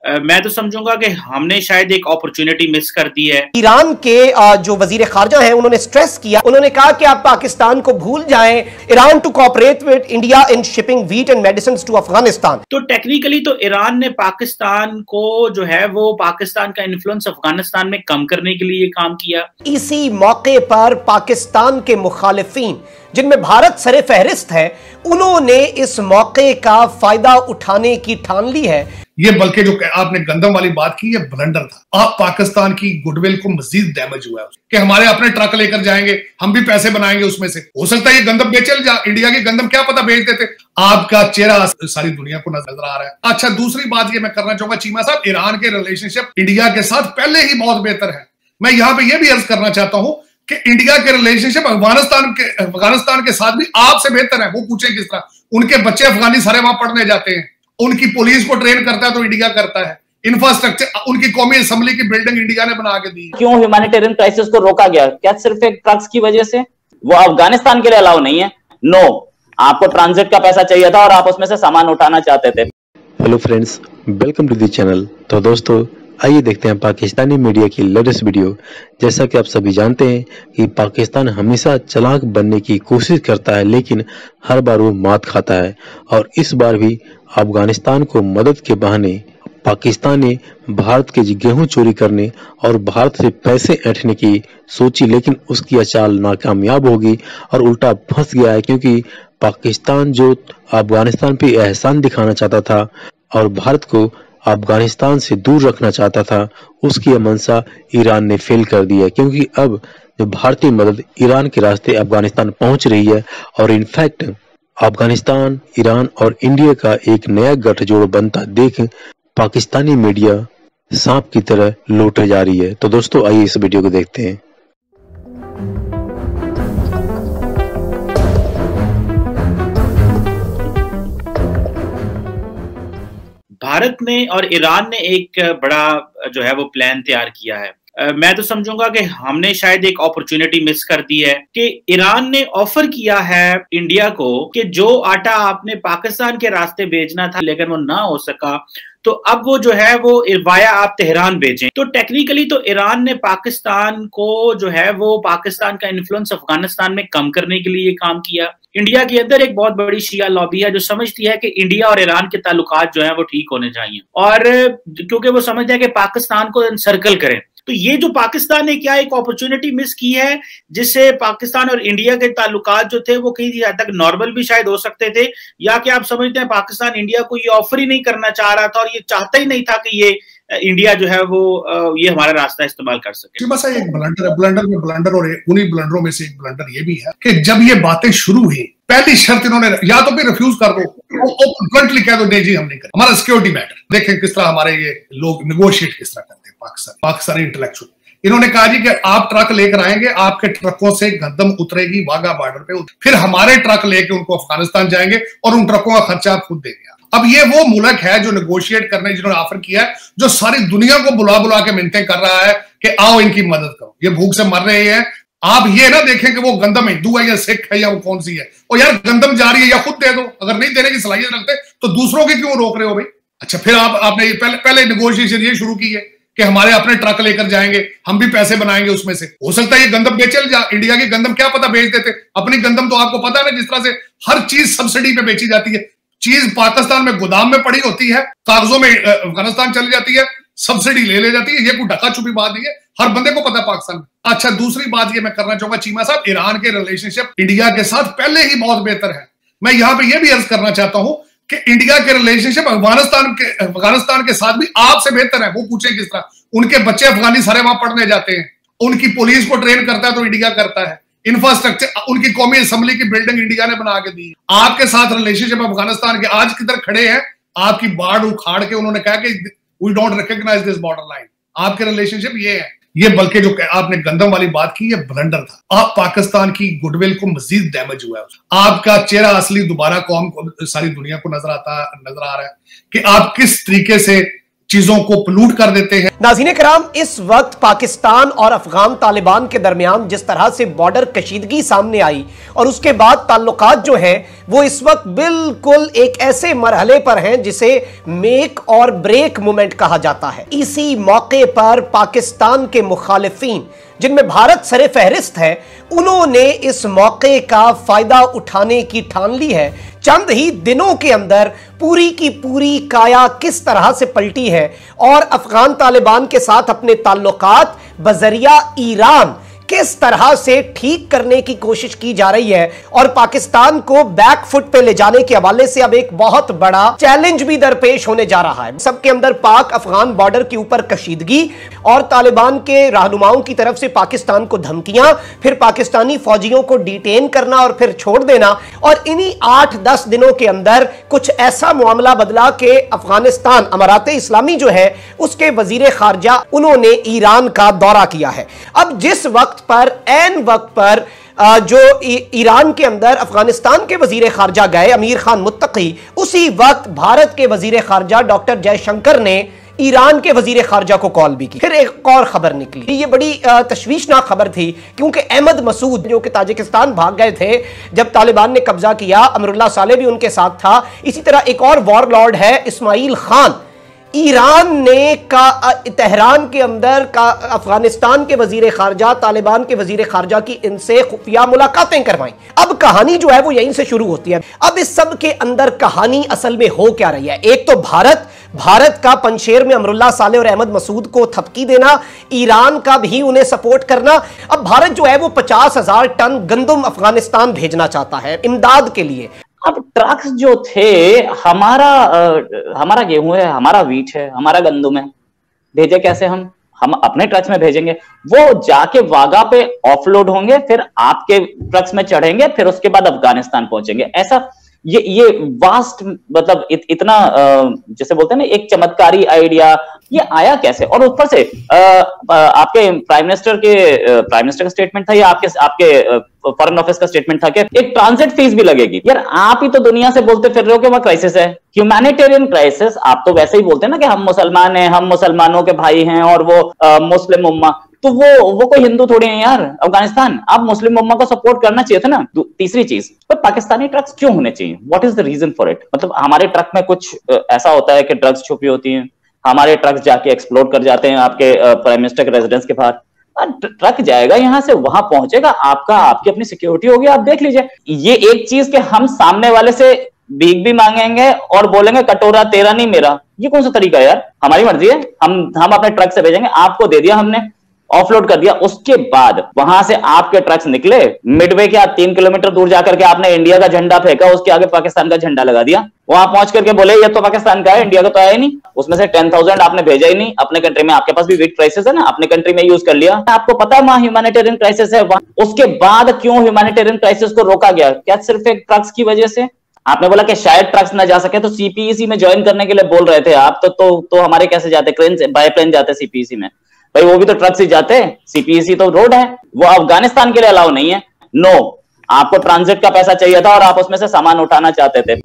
मैं तो समझूंगा कि हमने शायद एक अपॉर्चुनिटी मिस कर दी है। ईरान के जो वजीर खारजा हैं उन्होंने स्ट्रेस किया, उन्होंने कहा कि आप पाकिस्तान को भूल जाएं, Iran to cooperate with India in shipping wheat and medicine to Afghanistan. तो टेक्निकली तो ईरान ने पाकिस्तान को जो है वो पाकिस्तान का इन्फ्लुएंस अफगानिस्तान में कम करने के लिए काम किया। इसी मौके पर पाकिस्तान के मुखालिफिन जिनमें भारत सरे फहरिस्त है, उन्होंने इस मौके का फायदा उठाने की ठान ली है। ये बल्कि जो आपने गंदम वाली बात की, ये ब्लंडर था। आप पाकिस्तान की गुडविल को मजीद डैमेज हुआ है कि हमारे अपने ट्रक लेकर जाएंगे, हम भी पैसे बनाएंगे उसमें से। हो सकता है ये गंदम बेचे इंडिया की गंदम क्या पता बेच देते। आपका चेहरा सारी दुनिया को नजर आ रहा है। अच्छा, दूसरी बात ये मैं करना चाहूंगा चीमा साहब, ईरान के रिलेशनशिप इंडिया के साथ पहले ही बहुत बेहतर है। मैं यहाँ पे ये भी अर्ज करना चाहता हूँ कि इंडिया के रिलेशनशिप अफगानिस्तान के साथ भी आपसे बेहतर है। वो पूछे किस तरह, उनके बच्चे अफगानी सारे वहां पढ़ने जाते हैं, उनकी पुलिस को ट्रेन करता है तो इंडिया करता है, इंफ्रास्ट्रक्चर उनकी कौमी असेंबली की बिल्डिंग इंडिया ने बना के दी। क्यों ह्यूमैनिटेरियन क्राइसिस को रोका गया? क्या सिर्फ एक ड्रग्स की वजह से? वो अफगानिस्तान के लिए अलाउ नहीं है। नो, आपको ट्रांजिट का पैसा चाहिए था और आप उसमें से सामान उठाना चाहते थे। Hello friends, welcome to the channel. तो दोस्तों, आइए देखते हैं पाकिस्तानी मीडिया की लेटेस्ट वीडियो। जैसा कि आप सभी जानते हैं कि पाकिस्तान हमेशा चालाक बनने की कोशिश करता है, लेकिन हर बार वो मात खाता है। और इस बार भी अफगानिस्तान को मदद के बहाने पाकिस्तान ने भारत के गेहूं चोरी करने और भारत से पैसे ऐंठने की सोची, लेकिन उसकी चाल नाकामयाब होगी और उल्टा फंस गया है, क्योंकि पाकिस्तान जो अफगानिस्तान पे एहसान दिखाना चाहता था और भारत को अफगानिस्तान से दूर रखना चाहता था, उसकी यह मंशा ईरान ने फेल कर दी है। क्योंकि अब जो भारतीय मदद ईरान के रास्ते अफगानिस्तान पहुंच रही है और इनफैक्ट अफगानिस्तान, ईरान और इंडिया का एक नया गठजोड़ बनता देख पाकिस्तानी मीडिया सांप की तरह लौटे जा रही है। तो दोस्तों, आइए इस वीडियो को देखते हैं। भारत ने और ईरान ने एक बड़ा जो है वो प्लान तैयार किया है। मैं तो समझूंगा कि हमने शायद एक अपॉर्चुनिटी मिस कर दी है कि ईरान ने ऑफर किया है इंडिया को कि जो आटा आपने पाकिस्तान के रास्ते भेजना था लेकिन वो ना हो सका, तो अब वो जो है वो वाया आप तेहरान भेजें। तो टेक्निकली तो ईरान ने पाकिस्तान को जो है वो पाकिस्तान का इन्फ्लुएंस अफगानिस्तान में कम करने के लिए काम किया। इंडिया के अंदर एक बहुत बड़ी शिया लॉबी है जो समझती है कि इंडिया और ईरान के ताल्लुकात जो है वो ठीक होने चाहिए, और क्योंकि वो समझते हैं कि पाकिस्तान को एनसर्कल करें। तो ये जो पाकिस्तान ने क्या एक अपॉर्चुनिटी मिस की है, जिससे पाकिस्तान और इंडिया के ताल्लुकात जो थे वो कहीं हद तक नॉर्मल भी शायद हो सकते थे, या कि आप समझते हैं पाकिस्तान इंडिया को ये ऑफर ही नहीं करना चाह रहा था और ये चाहता ही नहीं था कि ये इंडिया जो है वो ये हमारा रास्ता इस्तेमाल कर सके। बस एक ब्लंडर है, ब्लंडर में ब्लंडर, और उन्हीं ब्लंडरों में से एक ब्लंडर ये भी है कि जब ये बातें शुरू हुई, पहली शर्त इन्होंने या तो फिर रिफ्यूज कर दो, ब्लंटली कह दो नहीं जी हम नहीं करें, हमारा सिक्योरिटी मैटर। देखें किस तरह हमारे ये लोग निगोशिएट किस तरह करते हैं पाकिस्तानी इंटेलेक्चुअल। इन्होंने कहा जी कि आप ट्रक लेकर आएंगे, आपके ट्रकों से गंदम उतरेगी वाघा बॉर्डर पे, फिर हमारे ट्रक लेके उनको अफगानिस्तान जाएंगे और उन ट्रकों का खर्चा आप खुद देंगे। अब ये वो मुल्क है जो नेगोशिएट करने जिन्होंने ऑफर किया है, जो सारी दुनिया को बुला बुला के मिन्नतें कर रहा है कि आओ इनकी मदद करो, ये भूख से मर रहे हैं। आप ये ना देखें कि वो गंदम हिंदू है या सिख है या वो कौन सी है, और यार गंदम जा रही है या खुद दे दो, अगर नहीं देने की सलाहियत रखते तो दूसरों की क्यों रोक रहे हो भाई। अच्छा, फिर आपने पहले नेगोशिएशन ये शुरू की है कि हमारे अपने ट्रक लेकर जाएंगे, हम भी पैसे बनाएंगे उसमें से। हो सकता है ये गंदम बेचे इंडिया की गंदम क्या पता बेच देते। अपनी गंदम तो आपको पता है ना, जिस तरह से हर चीज सब्सिडी पे बेची जाती है, चीज पाकिस्तान में गोदाम में पड़ी होती है, कागजों में अफगानिस्तान चली जाती है, सब्सिडी ले जाती है। ये कोई ढका छुपी बात नहीं है, हर बंदे को पता है पाकिस्तान में। अच्छा, दूसरी बात ये मैं करना चाहूंगा चीमा साहब, ईरान के रिलेशनशिप इंडिया के साथ पहले ही बहुत बेहतर है। मैं यहाँ पे ये भी अर्ज करना चाहता हूं कि इंडिया के रिलेशनशिप अफगानिस्तान के साथ भी आपसे बेहतर है। वो पूछे किस तरह, उनके बच्चे अफगानी सारे वहां पढ़ने जाते हैं, उनकी पुलिस को ट्रेन करता है तो इंडिया करता है, इंफ्रास्ट्रक्चर उनकी कौमी असेंबली की बिल्डिंग इंडिया ने बना के दी। आपके साथ रिलेशनशिप अफगानिस्तान के आज किधर खड़े हैं, आपकी बाढ़ उखाड़ के उन्होंने कहा कि we don't recognise this border line. आपके रिलेशनशिप ये है। ये बल्कि जो आपने गंदम वाली बात की, ये ब्लंडर था। आप पाकिस्तान की गुडविल को मजीद डैमेज हुआ है। आपका चेहरा असली दोबारा कौम को सारी दुनिया को नजर आ रहा है कि आप किस तरीके से चीजों को पोल्यूट कर देते हैं। नाज़रीन कराम, इस वक्त पाकिस्तान और अफगान तालिबान के दरमियान जिस तरह से बॉर्डर कशीदगी सामने आई और उसके बाद ताल्लुकात जो हैं वो इस वक्त बिल्कुल एक ऐसे मरहले पर हैं जिसे मेक और ब्रेक मोमेंट कहा जाता है। इसी मौके पर पाकिस्तान के मुखालिफिन, जिनमें भारत सरे फहरिस्त है, उन्होंने इस मौके का फायदा उठाने की ठान ली है। चंद ही दिनों के अंदर पूरी की पूरी काया किस तरह से पलटी है और अफगान तालिबान के साथ अपने ताल्लुकात बजरिया ईरान किस तरह से ठीक करने की कोशिश की जा रही है और पाकिस्तान को बैक फुट पे ले जाने के हवाले से अब एक बहुत बड़ा चैलेंज भी दरपेश होने जा रहा है। सबके अंदर पाक अफगान बॉर्डर के ऊपर कशीदगी और तालिबान के रहनुमाओं की तरफ से पाकिस्तान को धमकियां, फिर पाकिस्तानी फौजियों को डिटेन करना और फिर छोड़ देना। और इन्हीं 8-10 दिनों के अंदर कुछ ऐसा मामला बदला कि अफगानिस्तान अमारात इस्लामी जो है उसके वजीर खारजा उन्होंने ईरान का दौरा किया है। अब जिस वक्त पर एन वक्त पर जो ईरान के अंदर अफगानिस्तान के वजीर खारजा गए अमीर खान मुत्तकी, उसी वक्त भारत के वजीर खारजा डॉक्टर जयशंकर ने ईरान के वजीर खारजा को कॉल भी की। फिर एक और खबर निकली, ये बड़ी तशवीशनाक खबर थी क्योंकि अहमद मसूद जो कि ताजिकिस्तान भाग गए थे जब तालिबान ने कब्जा किया, अमरुल्लाह सालेह भी उनके साथ था। इसी तरह एक और वॉरलॉर्ड है इस्माइल खान। ईरान ने तेहरान के अंदर का अफगानिस्तान के वजीर खारजा, तालिबान के वजीर खारजा की इनसे खुफिया मुलाकातें करवाई। अब कहानी जो है वो यहीं से शुरू होती है। अब इस सब के अंदर कहानी असल में हो क्या रही है? एक तो भारत का पंशेर में अमरुल्लाह सालेह और अहमद मसूद को थपकी देना, ईरान का भी उन्हें सपोर्ट करना। अब भारत जो है वो 50,000 टन गंदम अफगानिस्तान भेजना चाहता है इमदाद के लिए। अब ट्रक्स जो थे, हमारा गेहूं है, हमारा वीट है, हमारा गंदम है, भेजे कैसे? हम अपने ट्रक्स में भेजेंगे, वो जाके वागा पे ऑफलोड होंगे, फिर आपके ट्रक्स में चढ़ेंगे, फिर उसके बाद अफगानिस्तान पहुंचेंगे। ऐसा ये वास्ट, मतलब इतना जैसे बोलते हैं ना एक चमत्कारी आइडिया, ये आया कैसे? और ऊपर से आपके प्राइम मिनिस्टर का स्टेटमेंट था या आपके फॉरेन ऑफिस का स्टेटमेंट था कि एक ट्रांजिट फीस भी लगेगी। यार आप ही तो दुनिया से बोलते फिर रहे हो कि वह क्राइसिस है, ह्यूमैनिटेरियन क्राइसिस। आप तो वैसे ही बोलते हैं ना कि हम मुसलमान हैं, हम मुसलमानों के भाई हैं और वो मुस्लिम उम्मा, तो वो कोई हिंदू थोड़ी है यार। अफगानिस्तान, आप मुस्लिम उम्मा को सपोर्ट करना चाहिए था ना। तीसरी चीज, तो पाकिस्तानी ट्रक्स क्यों होने चाहिए? What is the reason for it? मतलब हमारे ट्रक में कुछ ऐसा होता है कि ड्रग्स छुपी होती हैं, हमारे ट्रक्स जाके एक्सप्लोर कर जाते हैं आपके प्राइम मिनिस्टर के रेजिडेंस के बाहर। ट्रक जाएगा यहां से, वहां पहुंचेगा, आपकी अपनी सिक्योरिटी होगी, आप देख लीजिए। ये एक चीज के हम सामने वाले से भीख भी मांगेंगे और बोलेंगे कटोरा तेरा नहीं मेरा, ये कौन सा तरीका है यार? हमारी मर्जी है, हम अपने ट्रक से भेजेंगे, आपको दे दिया हमने, ऑफलोड कर दिया। उसके बाद वहां से आपके ट्रक्स निकले, मिडवे के 3 किलोमीटर दूर जाकर के आपने इंडिया का झंडा फेंका, उसके आगे पाकिस्तान का झंडा लगा दिया। वहां पहुंच करके बोले ये तो पाकिस्तान का है, इंडिया का तो आया ही नहीं। उसमें से 10,000 आपने भेजा ही नहीं अपने कंट्री में। आपके पास भी वीट क्राइसिस है ना, अपने कंट्री में यूज कर लिया। आपको पता है वहां ह्यूमैनिटेरियन क्राइसिस है। उसके बाद क्यों ह्यूमैनिटेरियन क्राइसिस को रोका गया? क्या सिर्फ एक ट्रक्स की वजह से? आपने बोला कि शायद ट्रक्स ना जा सके तो सीपीईसी में ज्वाइन करने के लिए बोल रहे थे आप, तो हमारे कैसे जाते? ट्रेन से, बाय प्लेन जाते सीपीईसी में? भाई वो भी तो ट्रक से जाते हैं, सीपीईसी तो रोड है, वो अफगानिस्तान के लिए अलाउ नहीं है। नो, आपको ट्रांजिट का पैसा चाहिए था और आप उसमें से सामान उठाना चाहते थे।